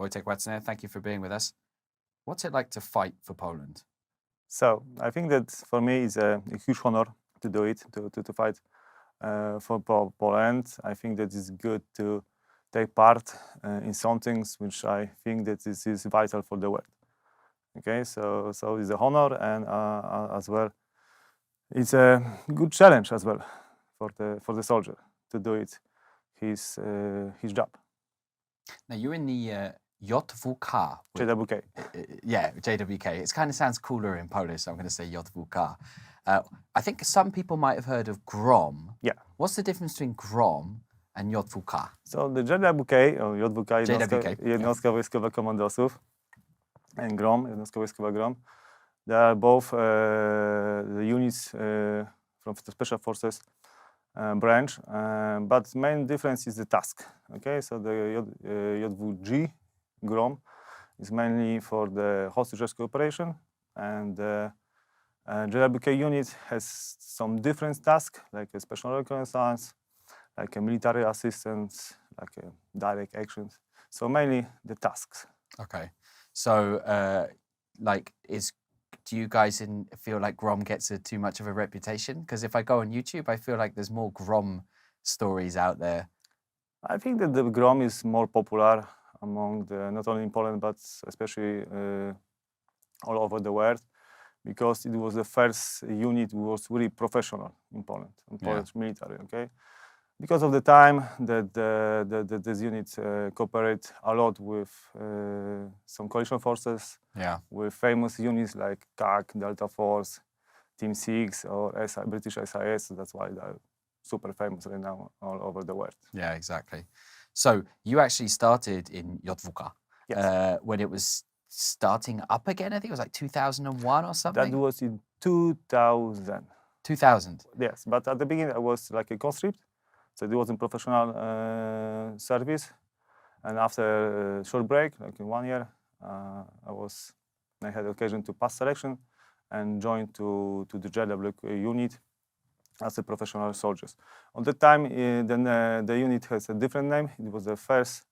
Wojciech Lacny, thank you for being with us. What's it like to fight for Poland? So I think that for me it's a huge honor to do it, to fight for Poland. I think that it's good to take part in some things which I think that this is vital for the world. Okay, so it's an honor, and as well, it's a good challenge as well for the soldier to do it his job. Now you're in the JWK. JWK. Yeah, JWK. It kind of sounds cooler in Polish, so I'm going to say JWK. I think some people might have heard of GROM. Yeah. What's the difference between GROM and JWK? So the JWK, or JWK, Jednostka Wojskowa Komandosów, and GROM, Jednostka Wojskowa GROM, they are both the units from the Special Forces branch, but main difference is the task. Okay, so the JWG GROM is mainly for the hostage rescue operation, and the JWK unit has some different tasks, like a special reconnaissance, like a military assistance, like a direct actions. So mainly the tasks. Okay, so do you guys feel like GROM gets too much of a reputation? Because if I go on YouTube, I feel like there's more GROM stories out there. I think that the GROM is more popular among not only in Poland, but especially all over the world, because it was the first unit who was really professional in Poland, in Polish military. Okay, because of the time that this unit cooperate a lot with some coalition forces, with famous units like CAC, Delta Force, Team 6, or British SIS. That's why they're super famous right now all over the world. Yeah, exactly. So you actually started in JWK when it was starting up again. I think it was like 2001 or something. That was in 2000. 2000? Yes, but at the beginning I was like a conscript. So it wasn't professional service, and after a short break, like in 1 year, I had occasion to pass selection and join to the JWK unit as a professional soldiers. At the time, then the unit has a different name. It was the first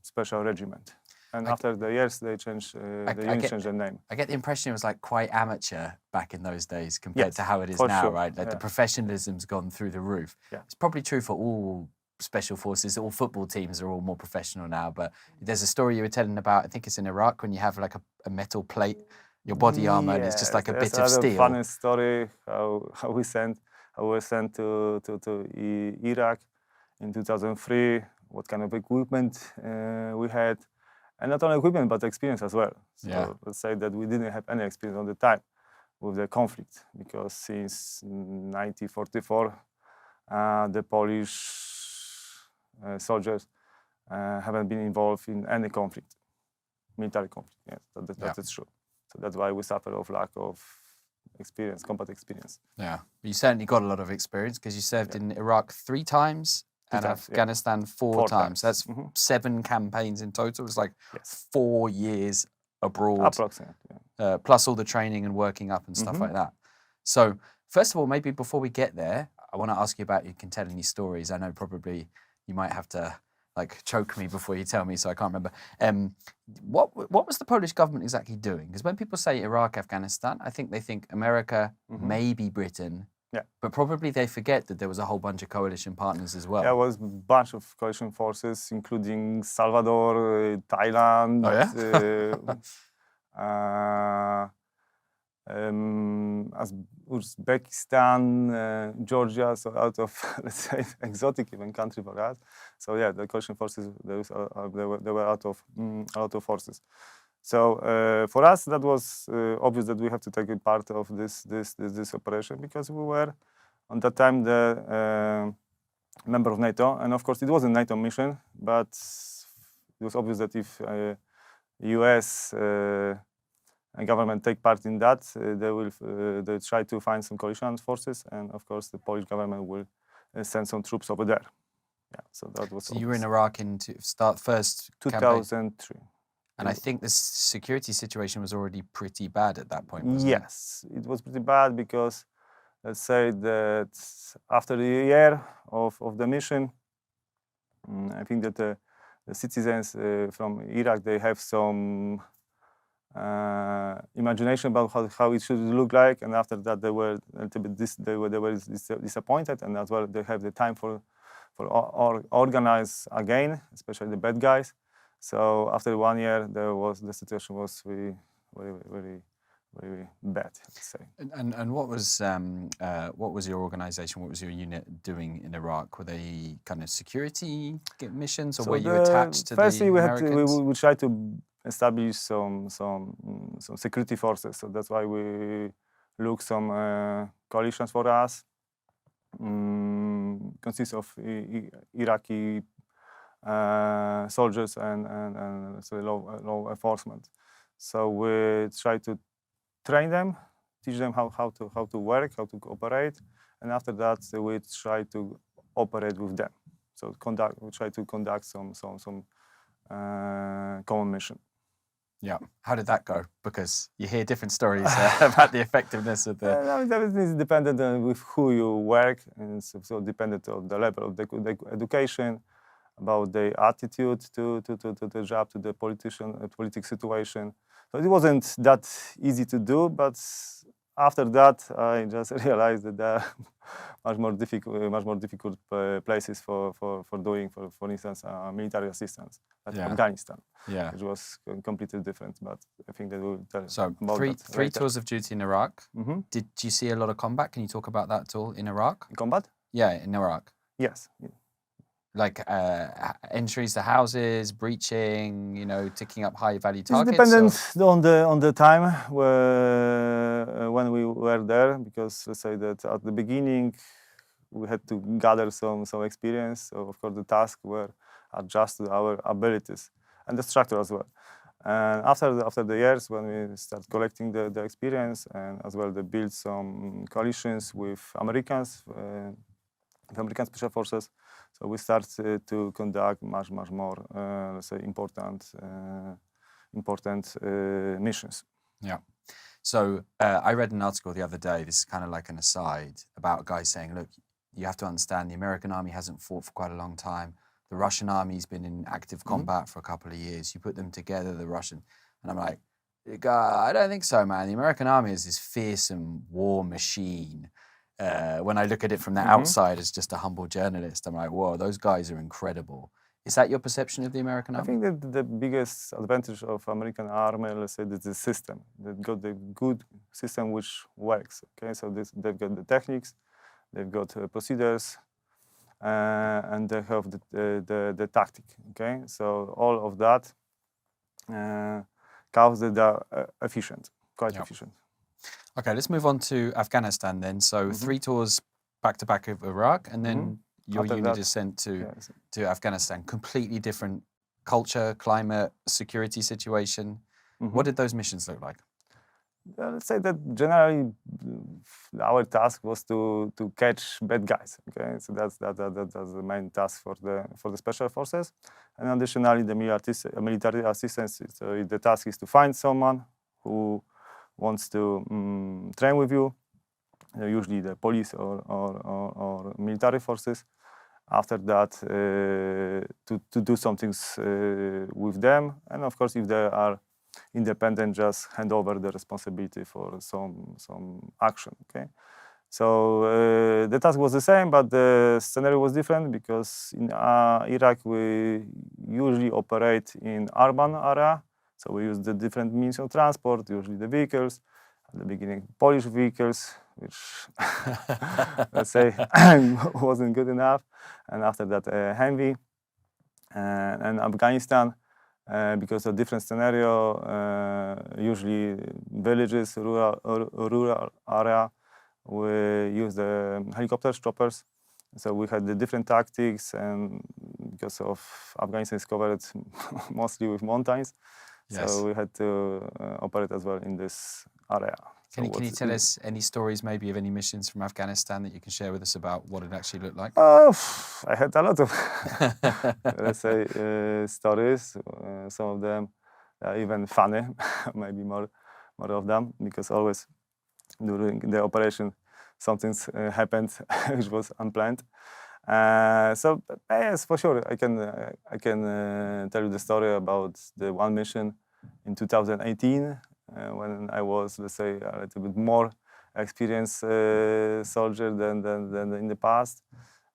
special regiment. And after the years, they changed the unit changed the name. I get the impression it was like quite amateur back in those days compared to how it is now, right? Like the professionalism's gone through the roof. Yeah. It's probably true for all special forces. All football teams are all more professional now. But there's a story you were telling about, I think it's in Iraq, when you have like a metal plate, your body armor, and it's just like a bit of steel. It's a funny story how we were sent to Iraq in 2003. What kind of equipment we had. And not only equipment, but experience as well. So let's say that we didn't have any experience on the time with the conflict, because since 1944, the Polish soldiers haven't been involved in any conflict, military conflict. Yes, that's true. So that's why we suffer of lack of experience, combat experience. Yeah, you certainly got a lot of experience, because you served in Iraq 3 times. And Afghanistan 4 times. That's 7 campaigns in total. It's like 4 years abroad. Approximately. Plus all the training and working up and stuff like that. So first of all, maybe before we get there, I want to ask you about, you can tell any stories. I know probably you might have to like choke me before you tell me, so I can't remember. What was the Polish government exactly doing? Because when people say Iraq, Afghanistan, I think they think America, maybe Britain. Yeah. But probably they forget that there was a whole bunch of coalition partners as well. There was a bunch of coalition forces, including Salvador, Thailand, Uzbekistan, Georgia, so out of, let's say, exotic even country for us. So yeah, the coalition forces, there were a lot of forces. So for us, that was obvious that we have to take a part of this operation, because we were, at that time, the member of NATO. And of course, it was a NATO mission, but it was obvious that if US government take part in that, they try to find some coalition forces, and of course, the Polish government will send some troops over there. Yeah, so that was. So you were in Iraq in first 2003. And I think the security situation was already pretty bad at that point, wasn't it? Yes, it was pretty bad, because let's say that after a year of the mission, I think that the the citizens from Iraq, they have some imagination about how it should look like, and after that they were a little bit disappointed, and as well they have the time for organize again, especially the bad guys. So after 1 year, the situation was very bad, let's say. And what was your organization? What was your unit doing in Iraq? Were they kind of security missions, or were you attached to the Americans? We tried to establish some security forces. So that's why we look some coalitions for us. Consists of Iraqi soldiers and so law enforcement. So we try to train them, teach them how to work, how to operate, and after that we try to operate with them. So we try to conduct some common mission. Yeah. How did that go? Because you hear different stories about the effectiveness of the... Everything is dependent on with who you work, and so dependent on the level of the education, about the attitude to the job, to the political situation. So it wasn't that easy to do, but after that, I just realized that there are much more difficult places for doing, for instance, military assistance, like Afghanistan, which was completely different. But I think that we'll tell so about three tours of duty in Iraq. Mm-hmm. Did you see a lot of combat? Can you talk about that at all in Iraq? Combat? Yeah, in Iraq. Yes. Like entries to houses, breaching, ticking up high-value targets? It's dependent on the time when we were there, because let's say that at the beginning we had to gather some experience. So of course the tasks were adjusted to our abilities and the structure as well. And after the years, when we start collecting the experience, and as well they build some coalitions with Americans, American Special Forces, so we start to conduct much more, let's say, important missions. Yeah. So I read an article the other day, this is kind of like an aside, about a guy saying, look, you have to understand the American army hasn't fought for quite a long time. The Russian army's been in active combat for a couple of years. You put them together, the Russian, and I'm like, I don't think so, man. The American army is this fearsome war machine. When I look at it from the outside as just a humble journalist, I'm like, whoa, those guys are incredible. Is that your perception of the American army? I think that the biggest advantage of American army, let's say, is the system. They've got the good system which works. Okay, so they've got the techniques, they've got procedures, and they have the tactic. Okay, so all of that causes that they're efficient, quite efficient. Okay, let's move on to Afghanistan then. So 3 tours back-to-back of Iraq, and then your unit is sent to Afghanistan. Completely different culture, climate, security situation. What did those missions look like? Let's say that generally our task was to catch bad guys. Okay, so that's the main task for the special forces, and additionally the military assistance. So the task is to find someone who wants to train with you, usually the police or military forces. After that, to do some things with them, and of course, if they are independent, just hand over the responsibility for some action. Okay, so the task was the same, but the scenario was different, because in Iraq we usually operate in urban area. So we use the different means of transport, usually the vehicles. At the beginning, Polish vehicles, which let's say wasn't good enough. And after that, Humvee. And Afghanistan, because of different scenario, usually villages, rural area, we use the helicopters, choppers. So we had the different tactics, and because of Afghanistan is covered mostly with mountains. Yes. So we had to operate as well in this area. Can you tell us any stories maybe of any missions from Afghanistan that you can share with us about what it actually looked like? I had a lot of, let's say, stories. Some of them are even funny, maybe more of them, because always during the operation something happened which was unplanned. So yes, for sure, I can tell you the story about the one mission in 2018 when I was, let's say, a little bit more experienced soldier than in the past.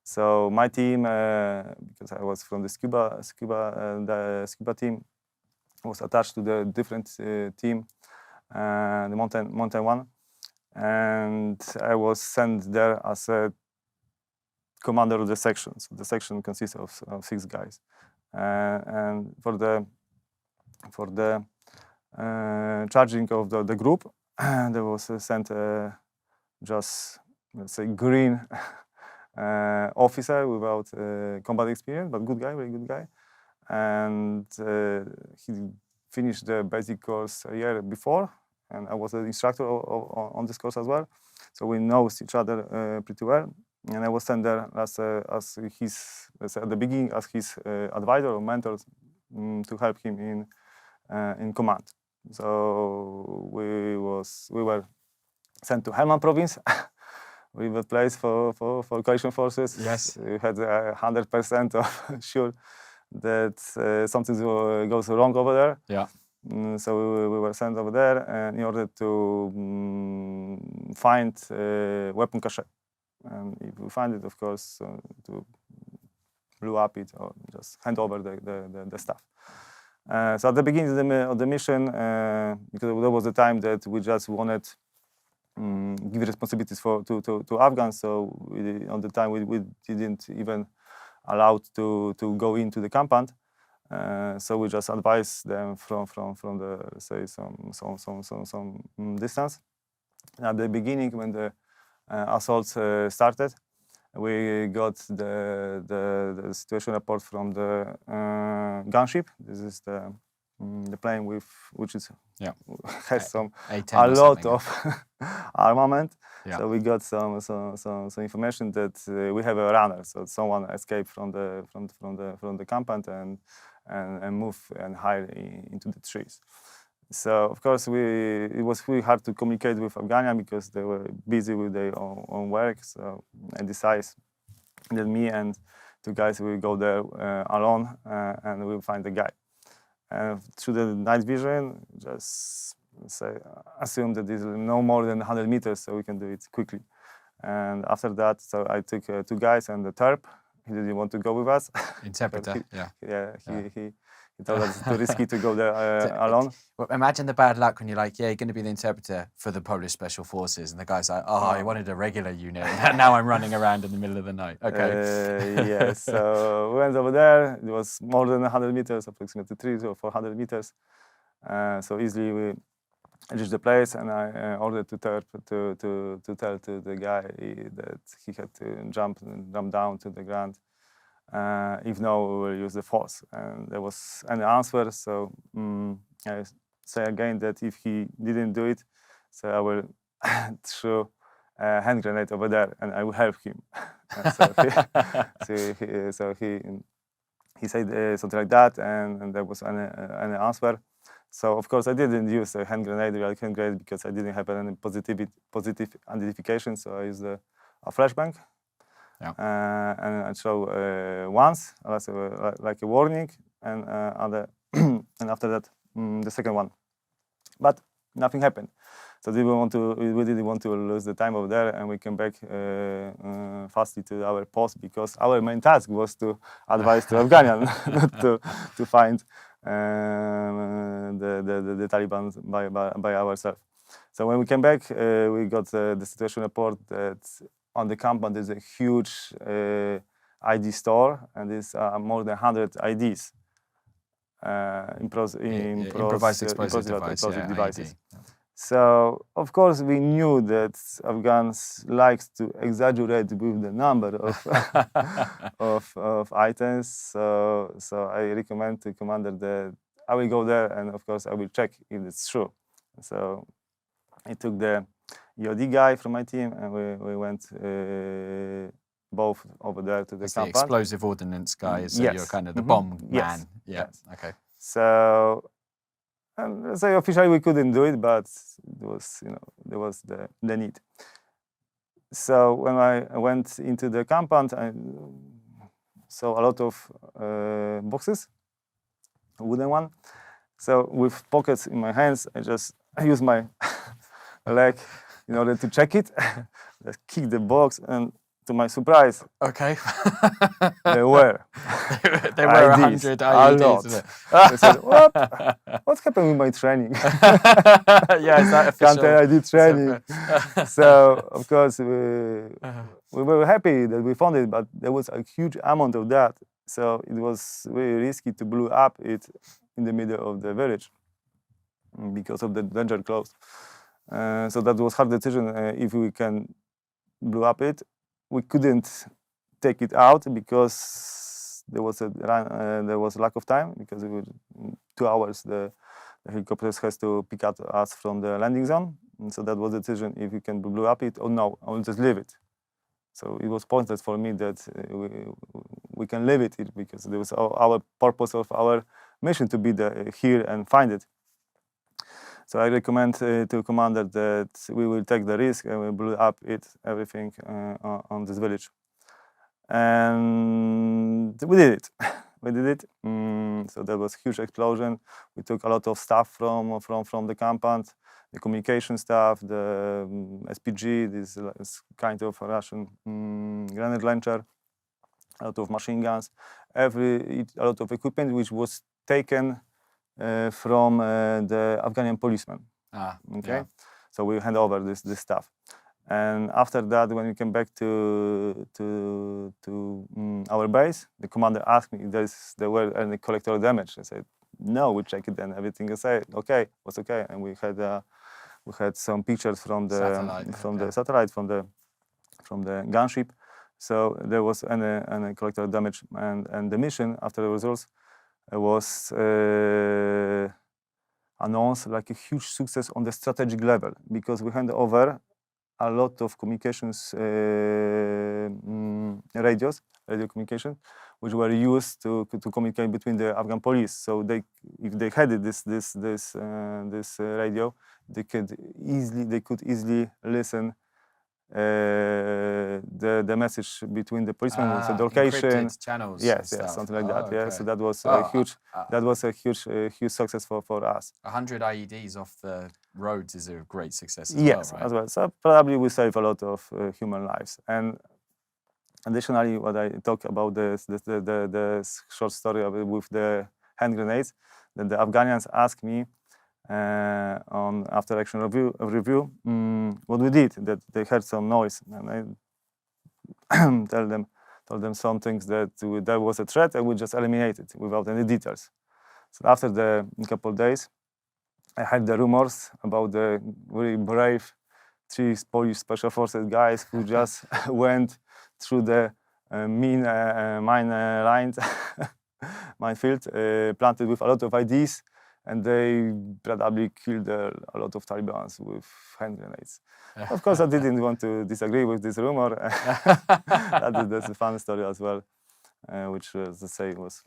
So my team, because I was from the scuba team, was attached to the different team, the mountain one, and I was sent there as a commander of the section. So the section consists of 6 guys, and for the charging of the group, there was sent just, let's say, green officer without combat experience, but good guy, very good guy, and he finished the basic course a year before, and I was the instructor on this course as well, so we know each other pretty well. And I was sent there as his, let's say, at the beginning, as his advisor or mentor to help him in command. So we were sent to Helmand province. We were placed for coalition forces. Yes. We had 100% of sure that something goes wrong over there. Yeah. So we were sent over there in order to find weapon cache. And if we find it, of course, to blow up it or just hand over the stuff. So at the beginning of the mission, because there was a time that we just wanted give responsibilities to Afghans, so on the time we didn't even allowed to go into the compound. So we just advised them from the, say, some distance. At the beginning, when the assault started, we got the situation report from the gunship. This is the plane which has a lot of armament. Yeah. So we got some information that we have a runner. So someone escaped from the compound and moved and hide into the trees. So of course it was really hard to communicate with Afghans because they were busy with their own work. So I decided that me and 2 guys will go there alone and we'll find the guy. And through the night vision, just say assume that there's no more than 100 meters, so we can do it quickly. And after that, so I took 2 guys and the Terp. He didn't want to go with us. Interpreter, He thought that it's too risky to go there alone. Well, imagine the bad luck when you're like, yeah, you're going to be the interpreter for the Polish Special Forces, and the guy's like, oh, I wanted a regular unit, and now I'm running around in the middle of the night. Okay. Yes, so we went over there. It was more than 100 meters, approximately 300 or 400 meters. So easily we reached the place, and I ordered to tell to the guy that he had to jump down to the ground. If no, we will use the force. And there was an answer, so I say again that if he didn't do it, so I will throw a hand grenade over there and I will help him. So he said something like that, and there was an answer. So of course I didn't use a hand grenade, real hand grenade, because I didn't have any positive identification. So I used a flashbang. Yeah. And I show once, like a warning, and and after that the second one, but nothing happened. So we didn't want to lose the time over there, and we came back fastly to our post, because our main task was to advise to Afghans, not to find the Taliban by ourselves. So when we came back, we got the situation report that on the compound there's a huge ID store, and there's more than 100 IDs. Improvised explosive devices. So of course we knew that Afghans likes to exaggerate with the number of items. So I recommend to commander that I will go there, and of course I will check if it's true. So I took the EOD guy from my team, and we went both over there to the compound. The explosive ordnance guy, so yes. You're kind of the bomb man. Yes. Yeah. Yes. Okay. So, let's say officially we couldn't do it, but it was, there was the need. So when I went into the compound, I saw a lot of boxes, a wooden one. So with pockets in my hands, I used my leg in order to check it. Just kick the box, and to my surprise, Okay. there were There were IDs, 100 a IEDs. lot. Isn't it? I said, what happened with my training? Yeah, is that official? Counter-ID training. So, of course, we were happy that we found it, but there was a huge amount of that. So it was very risky to blow up it in the middle of the village because of the danger close. So that was hard decision if we can blow up it. We couldn't take it out because there was lack of time, because it was 2 hours the helicopters has to pick up us from the landing zone. And so that was the decision, if we can blow up it or no, I will just leave it. So it was pointless for me that we can leave it because there was our purpose of our mission to be here and find it. So I recommend to commander that we will take the risk and we blew up everything on this village. And we did it. We did it. So there was a huge explosion. We took a lot of stuff from the compound, the communication stuff, the SPG, this kind of Russian grenade launcher, a lot of machine guns, a lot of equipment which was taken from the Afghan policemen. Okay, yeah. So we hand over this stuff, and after that, when we came back to our base, the commander asked me if there were any collateral damage. I said no. We checked it, and everything was okay. Was okay, and we had some pictures from the satellite from the gunship. So there was any collateral damage, and the mission after the results was announced like a huge success on the strategic level, because we hand over a lot of communications radio communication, which were used to communicate between the Afghan police. So if they had this radio, they could easily listen the message between the policemen with the location, channels. Yes, something like that. Okay. Yeah, so that was a huge success for us. 100 IEDs off the roads is a great success as well, right? As well. So probably we save a lot of human lives. And additionally, what I talk about the short story with the hand grenades, that the Afghans asked me on after action review what we did, that they heard some noise, and I told them some things that there was a threat, and we just eliminated without any details. So after the couple of days, I heard the rumors about the very brave 3 Polish special forces guys who just went through the minefield planted with a lot of IDs, and they probably killed a lot of Taliban with hand grenades. Of course, I didn't want to disagree with this rumor. That's a fun story as well, which, as I say, was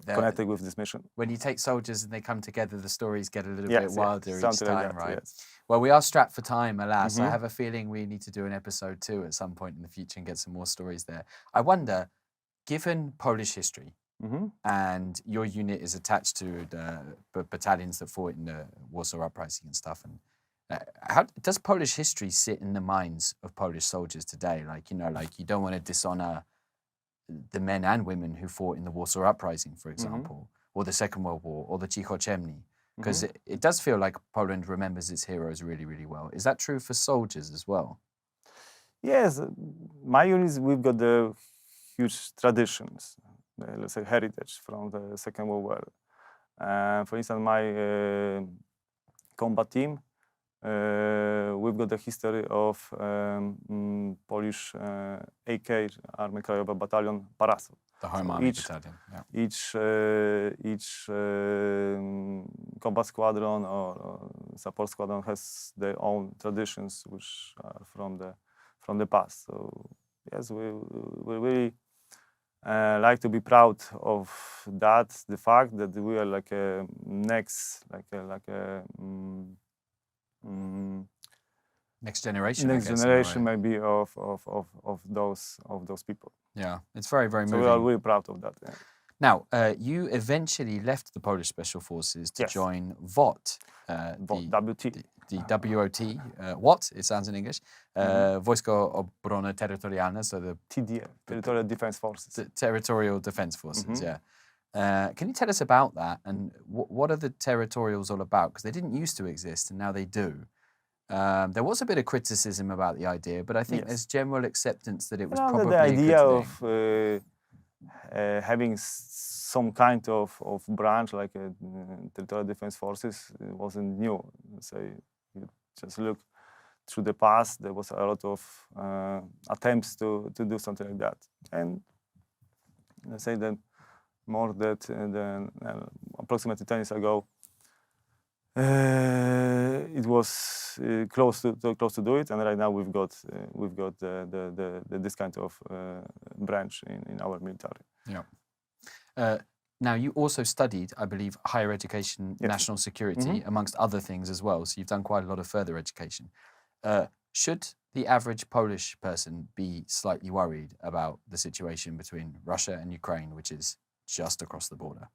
connected with this mission. When you take soldiers and they come together, the stories get a little bit wilder each time, like that, right? Yes. Well, we are strapped for time, alas. I have a feeling we need to do an episode 2 at some point in the future and get some more stories there. I wonder, given Polish history, and your unit is attached to the battalions that fought in the Warsaw Uprising and stuff, and how does Polish history sit in the minds of Polish soldiers today? Like, you don't want to dishonor the men and women who fought in the Warsaw Uprising, for example, or the Second World War, or the Cichociemni, because it does feel like Poland remembers its heroes really, really well. Is that true for soldiers as well? Yes, my units, we've got the huge traditions, let's say heritage from the Second World War. For instance, my combat team, we've got the history of Polish AK, Army Krajowa Battalion Parasol. The Home Army Battalion. Yeah. Each combat squadron or support squadron has their own traditions, which are from the past. So yes, we really like to be proud of that. The fact that we are like a next, Next generation. next I guess, in a generation way. maybe of those people. Yeah, it's very, very So moving. we are really proud of that. Yeah. Now, you eventually left the Polish Special Forces to Yes. join WOT, WT. the WOT, WOT, it sounds in English, Wojsko Obrony Terytorialne, so the TDF, Territorial Defense Forces. Territorial Defense Forces, yeah. Can you tell us about that, and what are the territorials all about? Because they didn't used to exist, and now they do. There was a bit of criticism about the idea, but I think there's general acceptance that it was probably the idea a good thing. of having some kind of branch like a Territorial Defense Forces wasn't new. So you just look through the past, there was a lot of attempts to do something like that. And let's say that more than approximately 10 years ago, it was close to do it, and right now we've got this kind of branch in our military. Yeah. Now you also studied, I believe, higher education, national security, amongst other things as well. So you've done quite a lot of further education. Should the average Polish person be slightly worried about the situation between Russia and Ukraine, which is just across the border?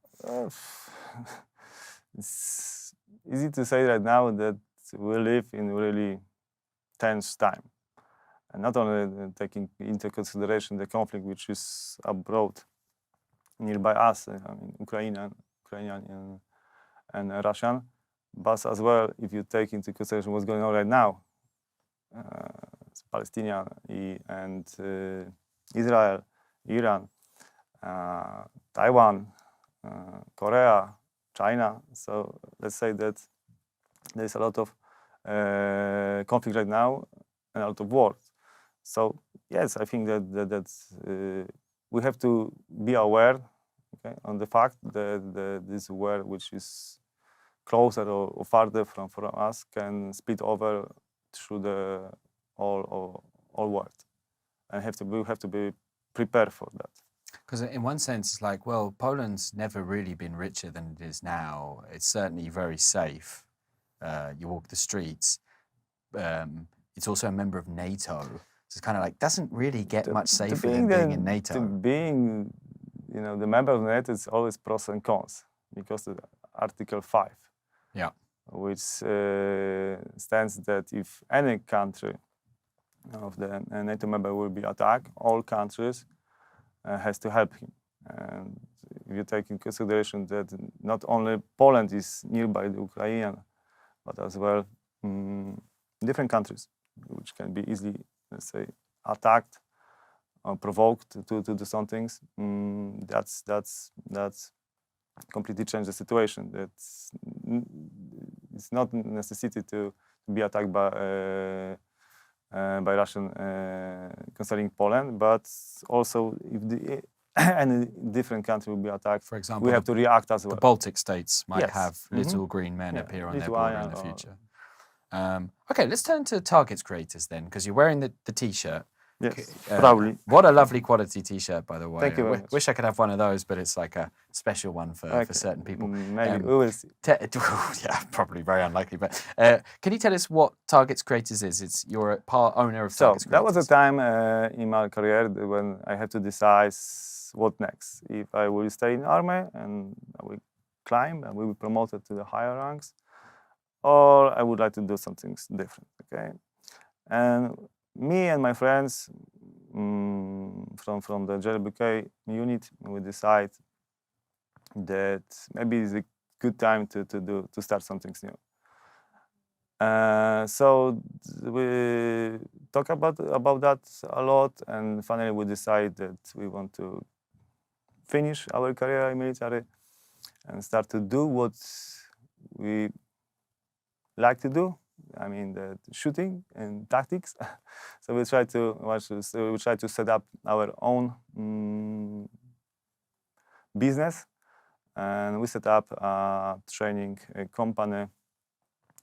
It's easy to say right now that we live in really tense time, and not only taking into consideration the conflict which is abroad, nearby us, I mean, Ukrainian and Russian, but as well if you take into consideration what's going on right now, Palestinian and Israel, Iran, Taiwan, Korea, China. So let's say that there's a lot of conflict right now and a lot of war. So yes, I think that we have to be aware, okay, on the fact that this war, which is closer or farther from us, can split over through the whole world, and we have to be prepared for that. Because in one sense, it's like, well, Poland's never really been richer than it is now. It's certainly very safe. You walk the streets. It's also a member of NATO. So it's kind of like, doesn't really get much safer than being in NATO. Being, the member of NATO is always pros and cons, because of Article 5. Yeah. Which stands that if any country of the NATO member will be attacked, all countries has to help him. And if you take in consideration that not only Poland is nearby the Ukraine, but as well different countries which can be easily, let's say, attacked or provoked to do some things, that's completely changed the situation. It's not necessity to be attacked by Russian concerning Poland, but also if any different country will be attacked, for example, we have to react as well. The Baltic states might have little green men appear on their border in the future. Okay, let's turn to targets creators then, because you're wearing the T-shirt. Yes, proudly. What a lovely quality T-shirt, by the way. Thank you very much. Wish I could have one of those, but it's like a special one for certain people. Maybe we will see. Yeah, probably very unlikely. But can you tell us what Targets Creators is? You're a part owner of Targets Creators. That was a time in my career when I had to decide what next. If I will stay in army and I will climb and will be promoted to the higher ranks, or I would like to do something different. Okay, and me and my friends from the JLBK unit, we decide that maybe it's a good time to start something new. So we talk about that a lot, and finally we decide that we want to finish our career in military and start to do what we like to do. I mean, the shooting and tactics. So we try to set up our own business, and we set up a training company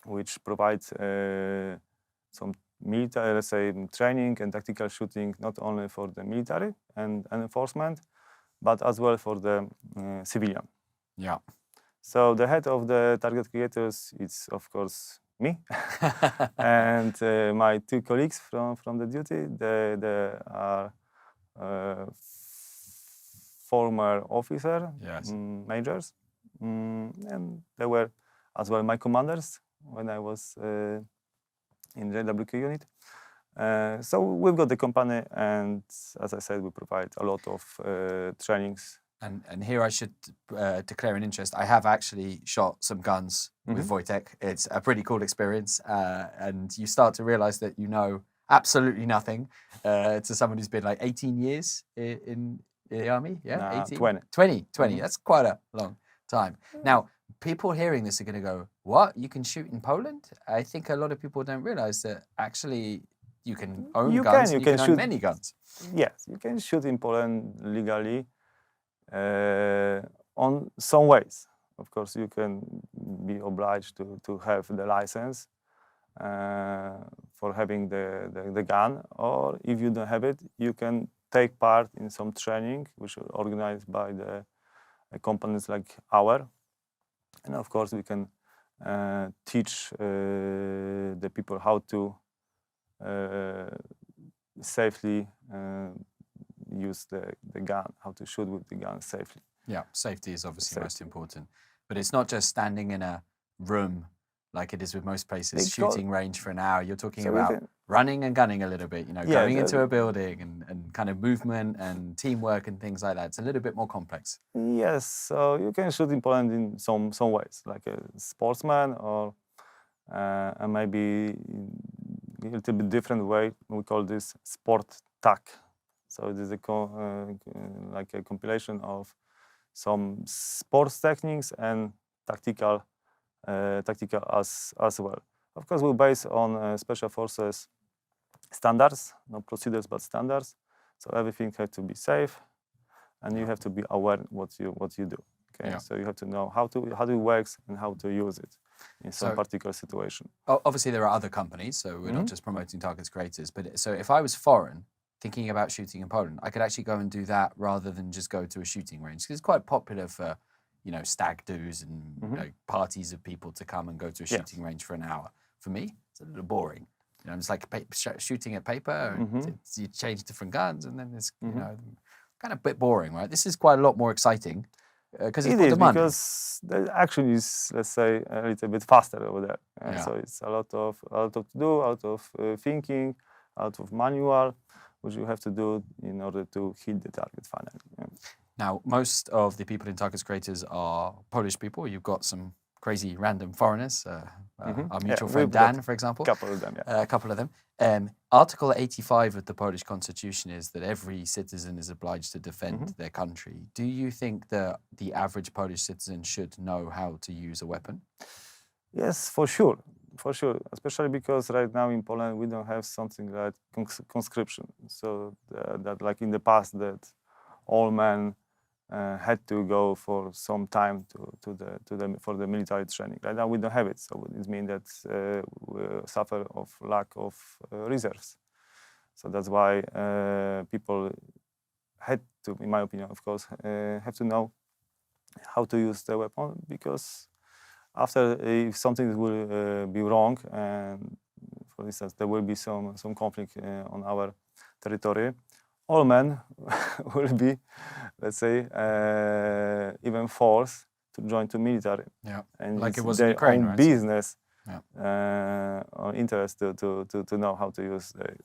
which provides some military, let's say, training and tactical shooting, not only for the military and enforcement, but as well for the civilian. Yeah. So the head of the Target Creators is, of course, me and my 2 colleagues from the duty. They are former officer, Yes. majors, and they were as well my commanders when I was in the WK unit. So we've got the company, and as I said, we provide a lot of trainings. And here I should declare an interest. I have actually shot some guns with Wojciech. It's a pretty cool experience, and you start to realize that you know absolutely nothing to someone who's been like 18 years in the army. Yeah, 18? 20. That's quite a long time. Now, people hearing this are going to go, what? You can shoot in Poland? I think a lot of people don't realize that actually you can own guns, you can own many guns. Yes, you can shoot in Poland legally on some ways. Of course, you can be obliged to have the license for having the gun, or if you don't have it, you can take part in some training which are organized by the companies like our. And of course, we can teach the people how to safely use the gun, how to shoot with the gun safely. Yeah, safety is obviously most important. But it's not just standing in a room like it is with most places, shooting range for an hour. You're talking about running and gunning a little bit, you know, going into a building and kind of movement and teamwork and things like that. It's a little bit more complex. Yes, so you can shoot in Poland in some ways, like a sportsman, or maybe a little bit different way. We call this sport tac. So it is like a compilation of some sports techniques and tactical as well. Of course, we base on Special Forces standards, not procedures, but standards. So everything has to be safe, and you have to be aware what you do. Okay, so you have to know how it works and how to use it in some particular situation. Obviously, there are other companies, so we're not just promoting Targets Creators. But so if I was foreign, thinking about shooting in Poland, I could actually go and do that rather than just go to a shooting range, because it's quite popular for, you know, stag do's and you know, parties of people to come and go to a shooting range for an hour. For me, it's a little boring. You know, it's like shooting at paper. And you change different guns, and then it's you know, kind of a bit boring, right? This is quite a lot more exciting because it's more demanding. Because the action is, let's say, a little bit faster over there. So it's a lot to do, a lot of thinking, a lot of manual, which you have to do in order to hit the target finally. Now, most of the people in Targets Creators are Polish people. You've got some crazy random foreigners. Our mutual friend Dan, for example. A couple of them, Article 85 of the Polish Constitution is that every citizen is obliged to defend their country. Do you think that the average Polish citizen should know how to use a weapon? Yes, for sure. For sure, especially because right now in Poland we don't have something like conscription. So that like in the past that all men had to go for some time for the military training. Right now we don't have it, so it means that we suffer of lack of reserves. So that's why people had to, in my opinion, of course, have to know how to use the weapon, because after, if something will be wrong, and for instance there will be some conflict on our territory, all men will be, let's say, even forced to join the military. Yeah, and like it's it was in their Ukraine, own right? business or interest to know how to use the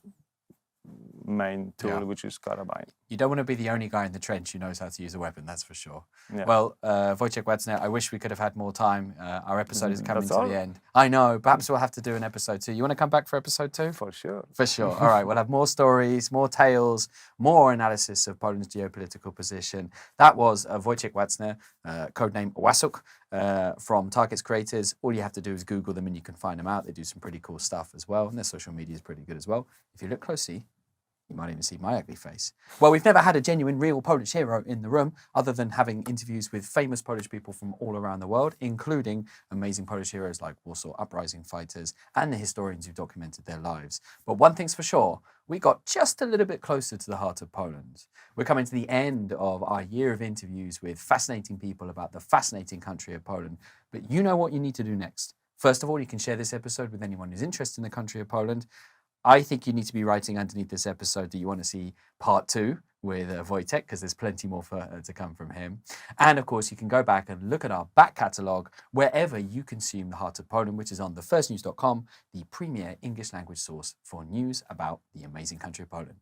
main tool, which is carabine. You don't want to be the only guy in the trench who knows how to use a weapon, that's for sure. Yeah. Well, Wojciech Łasuch, I wish we could have had more time. Our episode is coming to the end. I know, perhaps we'll have to do an episode 2. You want to come back for episode 2? For sure. For sure. All right, we'll have more stories, more tales, more analysis of Poland's geopolitical position. That was Wojciech Łasuch, codename Łasuch, from Targets Creators. All you have to do is Google them and you can find them out. They do some pretty cool stuff as well, and their social media is pretty good as well. If you look closely, you might even see my ugly face. Well, we've never had a genuine, real Polish hero in the room, other than having interviews with famous Polish people from all around the world, including amazing Polish heroes like Warsaw Uprising fighters and the historians who documented their lives. But one thing's for sure, we got just a little bit closer to the heart of Poland. We're coming to the end of our year of interviews with fascinating people about the fascinating country of Poland. But you know what you need to do next. First of all, you can share this episode with anyone who's interested in the country of Poland. I think you need to be writing underneath this episode that you want to see part 2 with Wojciech, because there's plenty more to come from him. And of course, you can go back and look at our back catalogue wherever you consume The Heart of Poland, which is on thefirstnews.com, the premier English language source for news about the amazing country of Poland.